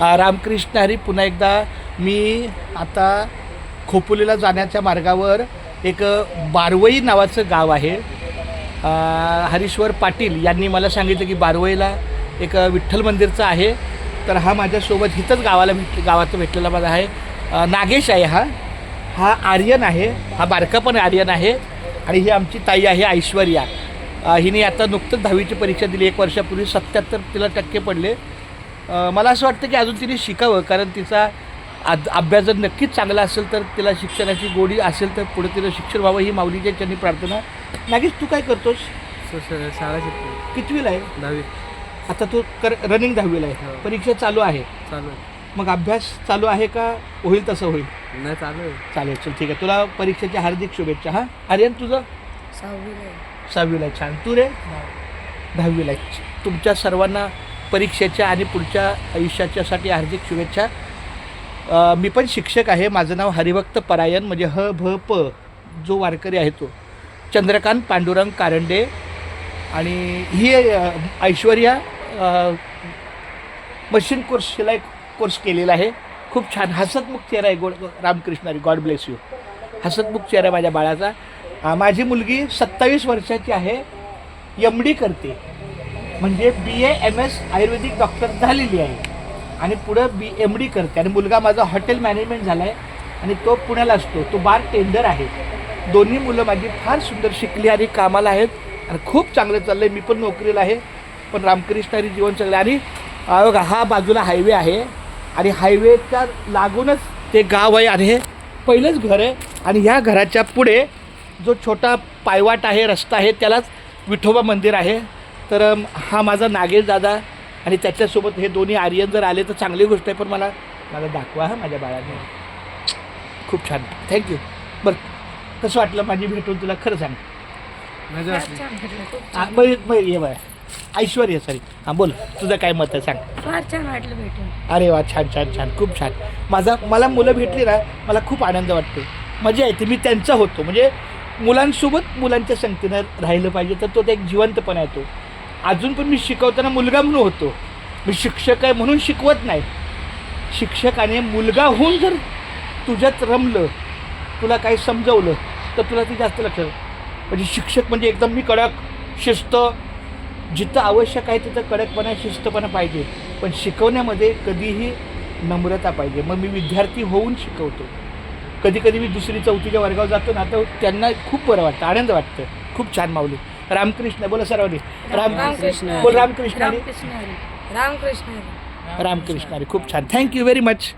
रामकृष्ण हरी. पुन्हा एकदा मी आता खोपोलीला जाण्याच्या मार्गावर एक बारवई नावाचं गाव आहे. हरीश्वर पाटील यांनी मला सांगितलं की बारवईला एक विठ्ठल मंदिरचं आहे. तर हा माझ्यासोबत इथंच गावात भेटलेला माझा आहे नागेश आहे. हा आर्यन आहे, हा बारका पण आर्यन आहे. आणि ही आमची ताई आहे ऐश्वर्या. हिने आता नुकतंच 10वीची परीक्षा दिली 1 वर्षापूर्वी. 77 तिला टक्के पडले. मला असं वाटतं की अजून तिने शिकावं, कारण तिचा अभ्यास जर नक्कीच चांगला असेल तर तिला शिक्षणाची गोडी असेल तर पुढे तिला शिक्षण व्हावं ही माऊलीच्या चरणी प्रार्थना. नागेश, तू काय करतोस? शाळा शिकतो. कितवीला आहे? 10वी. आता तू रनिंग 10वीला आहे. परीक्षा चालू आहे. चालू आहे. मग अभ्यास चालू आहे का? होईल तसं होईल. नाही, चालू आहे. चालेल, चल ठीक आहे. तुला परीक्षेच्या हार्दिक शुभेच्छा. हां आर्यन, तुझं 6वीला आहे. छान. तू रे? 10वीला आहे. तुमच्या सर्वांना परीक्षेच्या आणि पुढच्या आयुष्याच्यासाठी हार्दिक शुभेच्छा. मी पण शिक्षक आहे. माझं नाव हरिभक्त परायण, म्हणजे भ प जो वारकरी आहे तो चंद्रकांत पांडुरंग कारंडे. आणि ही ऐश्वर्या मशीन कोर्स, शिलाई कोर्स केलेला आहे. खूप छान हसतमुख चेहरा आहे. रामकृष्णारी, गॉड ब्लेस यू. हसतमुख चेहरा माझ्या बाळाचा. माझी मुलगी 27 वर्षाची आहे. MD करते, म्हणजे BA MS आयुर्वेदिक डॉक्टर झालेली आहे आणि पुढं MD करते. आणि मुलगा माझा हॉटेल मॅनेजमेंट झाला आहे आणि तो पुण्याला असतो. तो बार टेंडर आहे. दोन्ही मुलं माझी फार सुंदर शिकली आणि कामाला आहेत आणि खूप चांगलं चाललं आहे. मी पण नोकरीला आहे, पण रामकृष्णारी जीवन चांगलं. आणि बघा, हा बाजूला हायवे आहे आणि हायवेच्या लागूनच ते गाव आहे आणि हे पहिलंच घर आहे. आणि ह्या घराच्या पुढे जो छोटा पायवाट आहे, रस्ता आहे, त्यालाच विठोबा मंदिर आहे. तर हा माझा नागेश दादा आणि त्याच्यासोबत हे दोन्ही आर्यन जर आले तर चांगली गोष्ट आहे. पण मला दाखवा हा माझ्या बाळाने. खूप छान, थँक्यू. बरं, कसं वाटलं माझी भेटून तुला? खरं सांग. बरं ये बाय ऐश्वर्या, सॉरी. हां बोल, तुझं काय मत आहे सांग. फार छान वाटलं भेटून. अरे वा, छान छान छान, खूप छान. मला मुलं भेटली ना, मला खूप आनंद वाटतो, मजा येते. मी त्यांचा होतो, म्हणजे मुलांसोबत मुलांच्या संगतीनं राहिलं पाहिजे, तर तो एक जिवंतपणा येतो. अजून पण मी शिकवताना मुलगा म्हणून होतो. मी शिक्षक आहे म्हणून शिकवत नाही. शिक्षकाने मुलगा होऊन जर तुझ्यात रमलं, तुला काही समजवलं, तर तुला ते जास्त लक्षात. म्हणजे शिक्षक म्हणजे एकदम मी कडक, शिस्त, जिथं आवश्यक आहे तिथं कडकपणा, शिस्तपणा पाहिजे, पण शिकवण्यामध्ये कधीही नम्रता पाहिजे. मग मी विद्यार्थी होऊन शिकवतो. कधी कधी मी 2री 4थीच्या वर्गावर जातो ना, तर त्यांना खूप बरं वाटतं, आनंद वाटतं. खूप छान माऊली. रामकृष्ण बोला सर्वांनी. रामकृष्ण बोल. रामकृष्ण हरी. रामकृष्ण हरी. रामकृष्ण हरी. खूप छान. Thank you very much.